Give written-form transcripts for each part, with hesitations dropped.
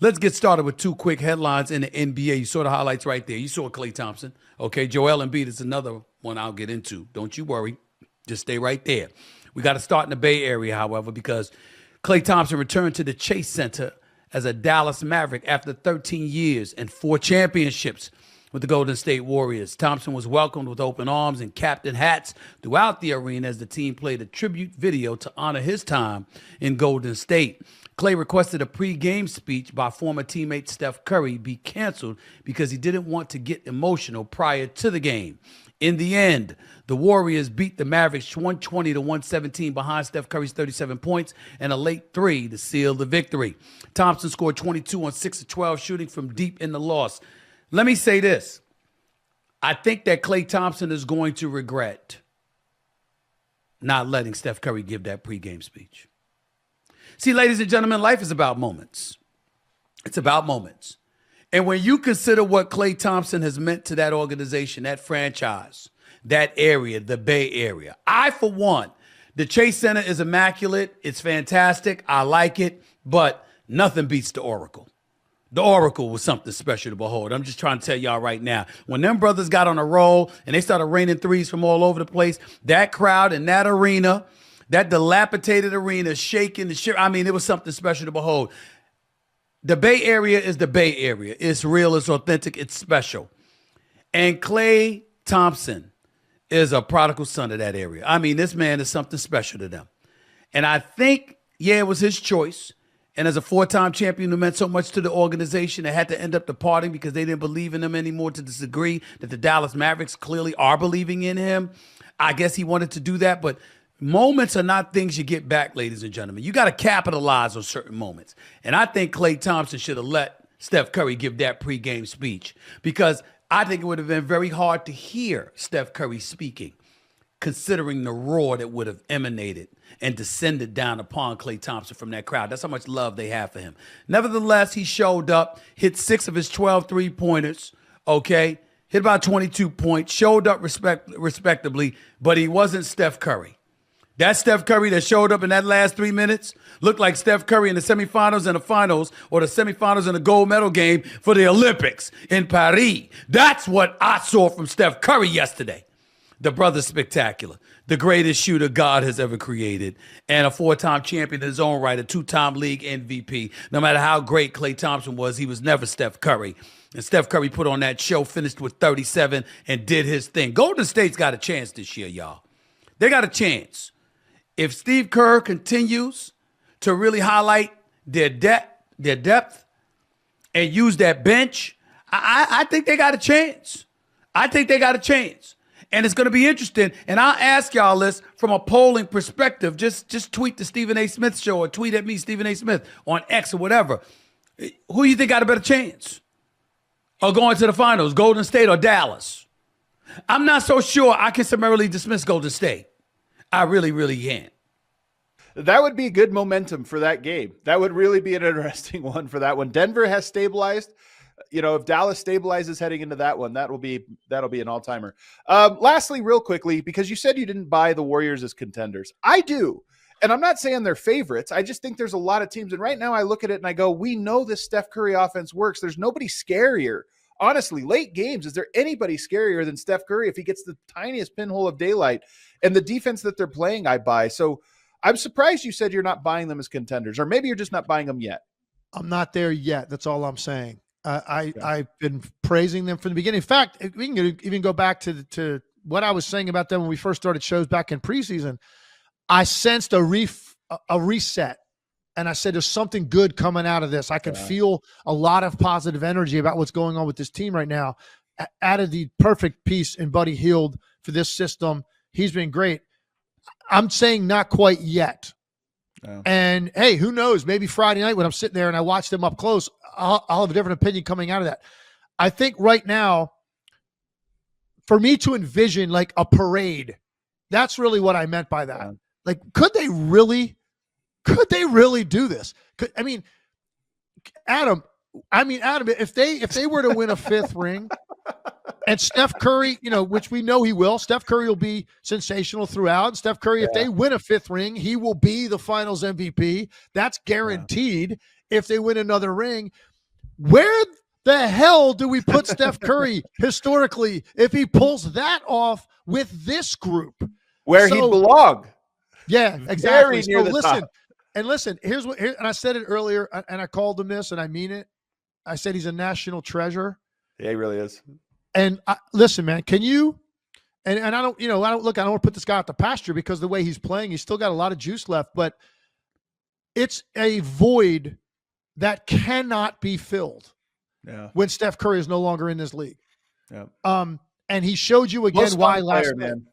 Let's get started with two quick headlines in the NBA. You saw the highlights right there. You saw Klay Thompson. Okay, Joel Embiid is another one I'll get into. Don't you worry. Just stay right there. We got to start in the Bay Area, however, because Klay Thompson returned to the Chase Center as a Dallas Maverick after 13 years and 4 championships with the Golden State Warriors. Thompson was welcomed with open arms and captain hats throughout the arena as the team played a tribute video to honor his time in Golden State. Klay requested a pre-game speech by former teammate Steph Curry be canceled because he didn't want to get emotional prior to the game. In the end, the Warriors beat the Mavericks 120-117 behind Steph Curry's 37 points and a late 3 to seal the victory. Thompson scored 22 on 6 of 12 shooting from deep in the loss. Let me say this. I think that Klay Thompson is going to regret not letting Steph Curry give that pregame speech. See, ladies and gentlemen, life is about moments. It's about moments. And when you consider what Klay Thompson has meant to that organization, that franchise, that area, the Bay Area, I, for one, the Chase Center is immaculate. It's fantastic. I like it. But nothing beats the Oracle. The Oracle was something special to behold. I'm just trying to tell y'all right now. When them brothers got on a roll and they started raining threes from all over the place, that crowd in that arena, that dilapidated arena, shaking the shit. I mean, it was something special to behold. The Bay Area is the Bay Area. It's real, it's authentic, it's special. And Klay Thompson is a prodigal son of that area. I mean, this man is something special to them. And I think, yeah, it was his choice. And as a 4-time champion who meant so much to the organization, they had to end up departing because they didn't believe in him anymore, to this degree that the Dallas Mavericks clearly are believing in him. I guess he wanted to do that, but moments are not things you get back, ladies and gentlemen. You got to capitalize on certain moments. And I think Klay Thompson should have let Steph Curry give that pregame speech, because I think it would have been very hard to hear Steph Curry speaking, considering the roar that would have emanated and descended down upon Klay Thompson from that crowd. That's how much love they have for him. Nevertheless, he showed up, hit 6 of his 12 three-pointers, okay? Hit about 22 points, showed up respectably, but he wasn't Steph Curry. That Steph Curry that showed up in that last 3 minutes looked like Steph Curry in the semifinals and the finals, or the semifinals and the gold medal game for the Olympics in Paris. That's what I saw from Steph Curry yesterday. The brother's spectacular, the greatest shooter God has ever created, and a 4-time champion in his own right, a 2-time league MVP. No matter how great Klay Thompson was, he was never Steph Curry. And Steph Curry put on that show, finished with 37, and did his thing. Golden State's got a chance this year, y'all. They got a chance. If Steve Kerr continues to really highlight their depth and use that bench, I think they got a chance. I think they got a chance. And it's going to be interesting. And I'll ask y'all this from a polling perspective. Just tweet the Stephen A. Smith Show, or tweet at me, Stephen A. Smith, on X or whatever. Who do you think got a better chance of going to the finals, Golden State or Dallas? I'm not so sure I can summarily dismiss Golden State. I really, really can't. That would be good momentum for that game. That would really be an interesting one for that one. Denver has stabilized. You know, if Dallas stabilizes heading into that one, that'll be an all-timer. Lastly, real quickly, because you said you didn't buy the Warriors as contenders. I do. And I'm not saying they're favorites. I just think there's a lot of teams. And right now I look at it and I go, we know this Steph Curry offense works. There's nobody scarier. Honestly, late games, is there anybody scarier than Steph Curry if he gets the tiniest pinhole of daylight? And the defense that they're playing, I buy. So I'm surprised you said you're not buying them as contenders, or maybe you're just not buying them yet. I'm not there yet. That's all I'm saying. I've been praising them from the beginning. In fact, we can even go back to what I was saying about them when we first started shows back in preseason. I sensed a reset, and I said there's something good coming out of this. I can feel a lot of positive energy about what's going on with this team right now. Added the perfect piece in Buddy Hield for this system. He's been great. I'm saying not quite yet. Yeah. And, hey, who knows? Maybe Friday night when I'm sitting there and I watch them up close, I'll have a different opinion coming out of that. I think right now, for me to envision like a parade, that's really what I meant by that. Yeah. Like, could they really do this? Adam, if they were to win a 5th ring, and Steph Curry, which we know he will, Steph Curry will be sensational throughout. And Steph Curry, if they win a 5th ring, he will be the finals MVP. That's guaranteed. if they win another ring. Where the hell do we put Steph Curry historically if he pulls that off with this group? Where he'd belong. Yeah, exactly. Very near the top. Listen, and I said it earlier, and I called him this, and I mean it. I said he's a national treasure. Yeah, he really is. And listen, man, can you? And I don't want to put this guy out the pasture because the way he's playing, he's still got a lot of juice left, but it's a void that cannot be filled. Yeah. When Steph Curry is no longer in this league. Yeah. And he showed you again why last night. Man.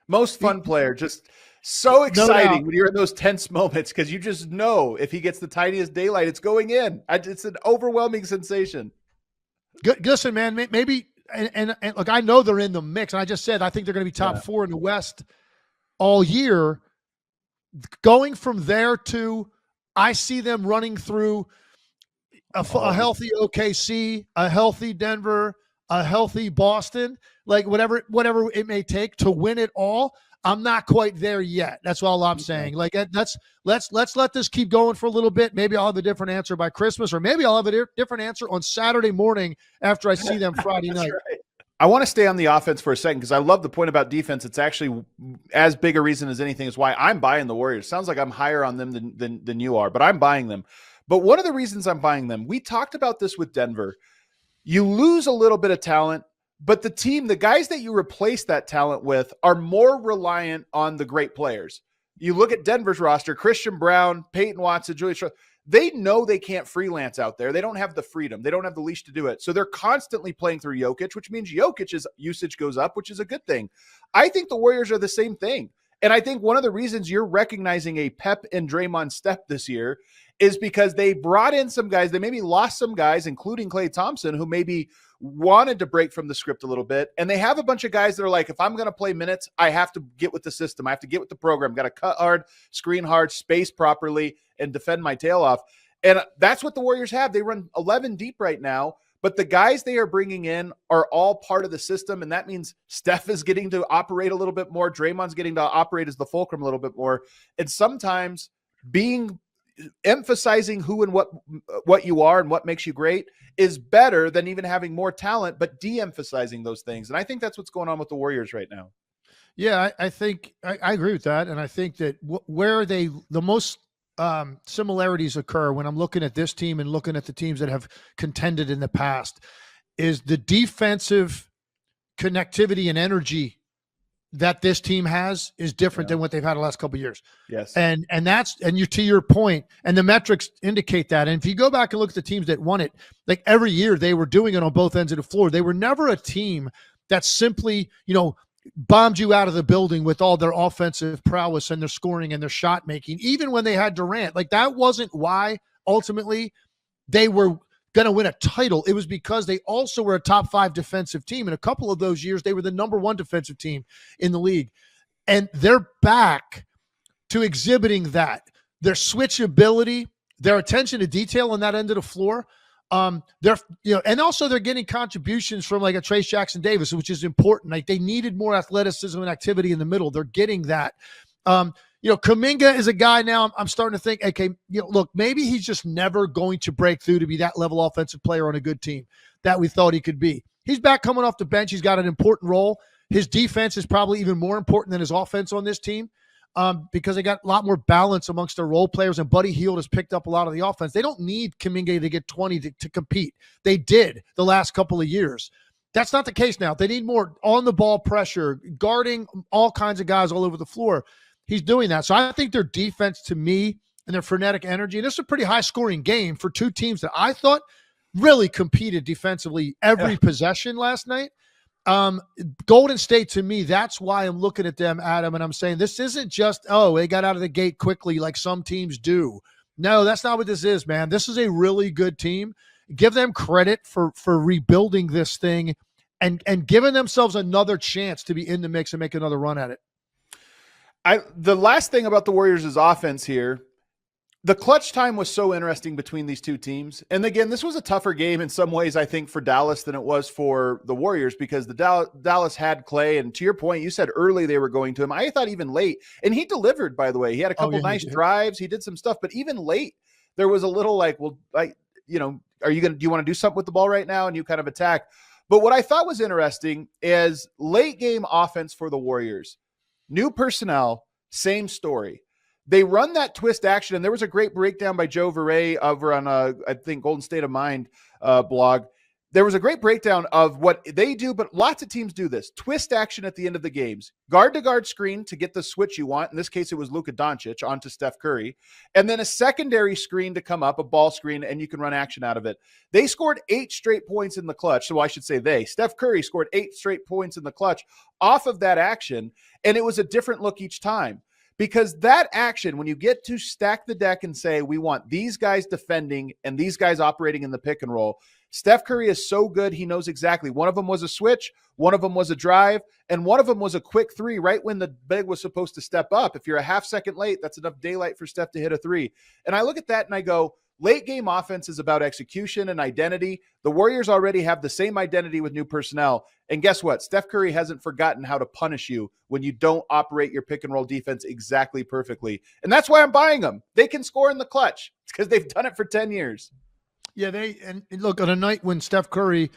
Most fun player, just so exciting when you're in those tense moments because you just know if he gets the tiniest daylight, it's going in. It's an overwhelming sensation. Good. Listen, man, maybe and look, I know they're in the mix. And I just said I think they're going to be top 4 in the West all year. Going from there to I see them running through a healthy OKC, a healthy Denver, a healthy Boston, like whatever it may take to win it all. I'm not quite there yet. That's all I'm saying. Like let's let this keep going for a little bit. Maybe I'll have a different answer by Christmas, or maybe I'll have a different answer on Saturday morning after I see them Friday night. Right. I want to stay on the offense for a second because I love the point about defense. It's actually as big a reason as anything is why I'm buying the Warriors. Sounds like I'm higher on them than you are, but I'm buying them. But one of the reasons I'm buying them, we talked about this with Denver. You lose a little bit of talent, but the guys that you replace that talent with are more reliant on the great players. You look at Denver's roster, Christian Brown, Peyton Watson, Julius Randle, they know they can't freelance out there. They don't have the freedom. They don't have the leash to do it. So they're constantly playing through Jokic, which means Jokic's usage goes up, which is a good thing. I think the Warriors are the same thing. And I think one of the reasons you're recognizing a Pep and Draymond step this year is because they brought in some guys. They maybe lost some guys, including Klay Thompson, who maybe wanted to break from the script a little bit. And they have a bunch of guys that are like, if I'm going to play minutes, I have to get with the system. I have to get with the program. Got to cut hard, screen hard, space properly, and defend my tail off. And that's what the Warriors have. They run 11 deep right now, but the guys they are bringing in are all part of the system. And that means Steph is getting to operate a little bit more. Draymond's getting to operate as the fulcrum a little bit more. And sometimes emphasizing who and what you are and what makes you great is better than even having more talent, but de-emphasizing those things. And I think that's what's going on with the Warriors right now. Yeah, I think I agree with that. And I think that where the most similarities occur when I'm looking at this team and looking at the teams that have contended in the past is the defensive connectivity and energy that this team has is different than what they've had the last couple of years. Yes. And you, to your point, and the metrics indicate that. And if you go back and look at the teams that won it, like every year they were doing it on both ends of the floor. They were never a team that simply, bombed you out of the building with all their offensive prowess and their scoring and their shot making, even when they had Durant. Like that wasn't why ultimately they were going to win a title. It was because they also were a top 5 defensive team. In a couple of those years, they were the number 1 defensive team in the league. And they're back to exhibiting that. Their switchability, their attention to detail on that end of the floor. And also they're getting contributions from like a Trace Jackson Davis, which is important. Like they needed more athleticism and activity in the middle. They're getting that. Kuminga is a guy now I'm starting to think, okay, look, maybe he's just never going to break through to be that level offensive player on a good team that we thought he could be. He's back coming off the bench. He's got an important role. His defense is probably even more important than his offense on this team because they got a lot more balance amongst their role players, and Buddy Hield has picked up a lot of the offense. They don't need Kuminga to get 20 to compete. They did the last couple of years. That's not the case now. They need more on-the-ball pressure, guarding all kinds of guys all over the floor. He's doing that. So I think their defense, to me, and their frenetic energy, and this is a pretty high-scoring game for two teams that I thought really competed defensively every possession last night. Golden State, to me, that's why I'm looking at them, Adam, and I'm saying this isn't just, they got out of the gate quickly like some teams do. No, that's not what this is, man. This is a really good team. Give them credit for rebuilding this thing and giving themselves another chance to be in the mix and make another run at it. The last thing about the Warriors' offense here, the clutch time was so interesting between these two teams. And again, this was a tougher game in some ways, I think, for Dallas than it was for the Warriors because the Dallas had Klay. And to your point, you said early they were going to him. I thought even late. And he delivered, by the way. He had a couple nice drives. He did some stuff. But even late, there was a little like, well, like, you know, do you want to do something with the ball right now? And you kind of attack. But what I thought was interesting is late game offense for the Warriors. New personnel, same story. They run that twist action, and there was a great breakdown by Joe Verret over on, I think, Golden State of Mind blog. There was a great breakdown of what they do, but lots of teams do this. Twist action at the end of the games. Guard-to-guard screen to get the switch you want. In this case, it was Luka Doncic onto Steph Curry. And then a secondary screen to come up, a ball screen, and you can run action out of it. They scored 8 straight points in the clutch. So I should say they. Steph Curry scored 8 straight points in the clutch off of that action, and it was a different look each time. Because that action, when you get to stack the deck and say, we want these guys defending and these guys operating in the pick and roll, Steph Curry is so good, he knows exactly. One of them was a switch, one of them was a drive, and one of them was a quick 3 right when the big was supposed to step up. If you're a half second late, that's enough daylight for Steph to hit a 3. And I look at that and I go, late game offense is about execution and identity. The Warriors already have the same identity with new personnel. And guess what? Steph Curry hasn't forgotten how to punish you when you don't operate your pick and roll defense exactly perfectly. And that's why I'm buying them. They can score in the clutch because they've done it for 10 years. Yeah, and look, on a night when Steph Curry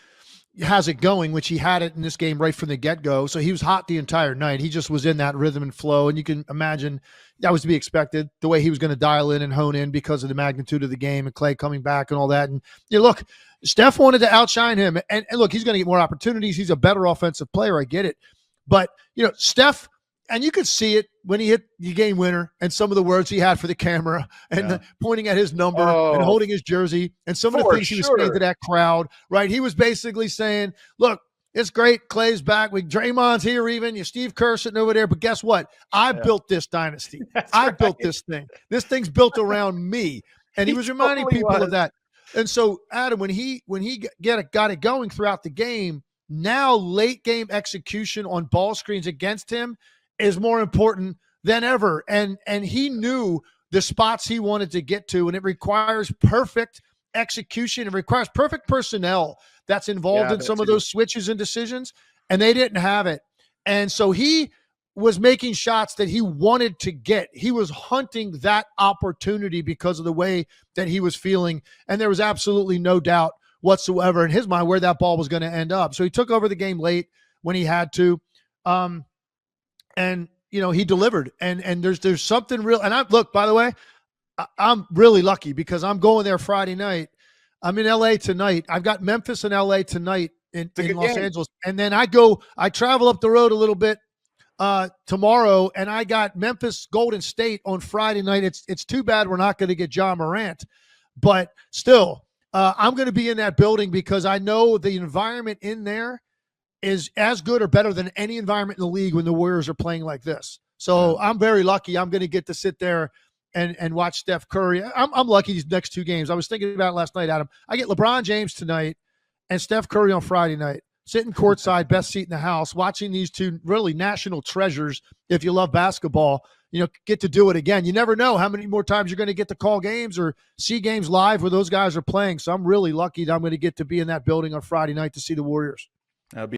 has it going, which he had it in this game right from the get-go, so he was hot the entire night. He just was in that rhythm and flow, and you can imagine that was to be expected, the way he was going to dial in and hone in because of the magnitude of the game and Clay coming back and all that. And look, Steph wanted to outshine him, and look, he's going to get more opportunities. He's a better offensive player. I get it. But, Steph, and you could see it when he hit the game winner and some of the words he had for the camera and pointing at his number and holding his jersey and some of the things he was saying to that crowd, right? He was basically saying, look, it's great. Clay's back. Draymond's here even. You Steve Kerr sitting over there. But guess what? I built this dynasty. I built this thing. This thing's built around me. And he was reminding people of that. And so, Adam, when he got it going throughout the game, now late game execution on ball screens against him is more important than ever. And he knew the spots he wanted to get to, and it requires perfect execution. It requires perfect personnel that's involved in some of those switches and decisions, and they didn't have it. And so he was making shots that he wanted to get. He was hunting that opportunity because of the way that he was feeling, and there was absolutely no doubt whatsoever in his mind where that ball was going to end up. So he took over the game late when he had to. And he delivered, and there's something real. And look, by the way, I'm really lucky because I'm going there Friday night. I'm in LA tonight. I've got Memphis and LA tonight in Los Angeles. And then I travel up the road a little bit tomorrow, and I got Memphis Golden State on Friday night. It's too bad we're not going to get John Morant, but still, I'm going to be in that building because I know the environment in there is as good or better than any environment in the league when the Warriors are playing like this. So I'm very lucky. I'm going to get to sit there and watch Steph Curry. I'm lucky these next 2 games. I was thinking about it last night, Adam. I get LeBron James tonight and Steph Curry on Friday night, sitting courtside, best seat in the house, watching these 2 really national treasures, if you love basketball, get to do it again. You never know how many more times you're going to get to call games or see games live where those guys are playing. So I'm really lucky that I'm going to get to be in that building on Friday night to see the Warriors. That'll be